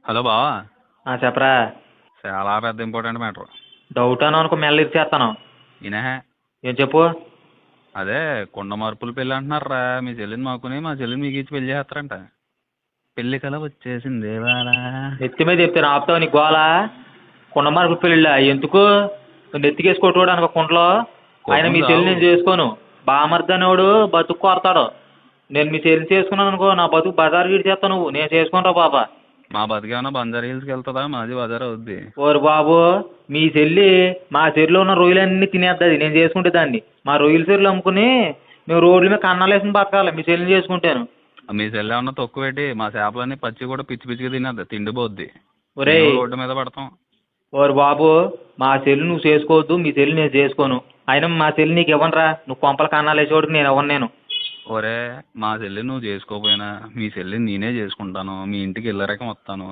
Hello బావా. చెప్పరా. చాలా పెద్ద ఇంపార్టెంట్ మ్యాటర్. డౌట్ అని అనుకో మెల్ల ఇచ్చేస్తాను. ఈయన ఏం చెప్పు. అదే కుండ మార్పులు పెళ్ళి అంటున్నారా, మీ చెల్లిని మాకుని మా చెల్లిని మీకు ఇచ్చి పెళ్లి చేస్తారంట. పెళ్లి కల వచ్చేసింది వాళ్ళ. నెత్తి మీద చెప్తాను ఆపుతావు నీ గోళ. కుండ మార్పులు పెళ్ళిళ్ళ ఎందుకు నెత్తికేసుకోవటోడు అనక కుండలో. ఆయన మీ చెల్లి నేను చేసుకోను. బామర్ది అనేవాడు బతుకు కొడతాడు. నేను మీ చెల్లిని చేసుకున్నాను అనుకో నా బతుకు బజారు గీడి చేస్తావు నువ్వు. నేను చేసుకుంటావు బాబా. మా బతికేమన్నా బంజారా హిల్స్కి వెళ్తుందా, మాది బజార్ అవుద్ది. ఓరు బాబు, మీ చెల్లి మా చెల్లిలో ఉన్న రొయ్యలన్నీ తినేస్తుంది. నేను చేసుకుంటే దాన్ని మా రొయ్యల చెరువులు అమ్ముకుని మేము రోడ్ల మీద కన్నాలు వేసుకుని బతకాలి మీ చెల్లిని చేసుకుంటాను. మీ చెల్లి ఏమన్నా తక్కువ పెట్టి మా చేపలన్నీ పచ్చి కూడా పిచ్చి పిచ్చిగా తినేద్ది, తిండిపోద్ది. ఒరే రోడ్డు మీద పడతాం. ఓరు బాబు, మా చెల్లి నువ్వు చేసుకోవద్దు, మీ చెల్లి నేను చేసుకోను. అయినా మా చెల్లి నీకు ఇవ్వనరా. నువ్వు కొంపల కన్నాలు వేసేవాడికి నేను ఇవ్వను. నేను ఒరే మా చెల్లి నువ్వు చేసుకోపోయినా మీ చెల్లిని నేనే చేసుకుంటాను. మీ ఇంటికి వెళ్ళరకం వస్తాను.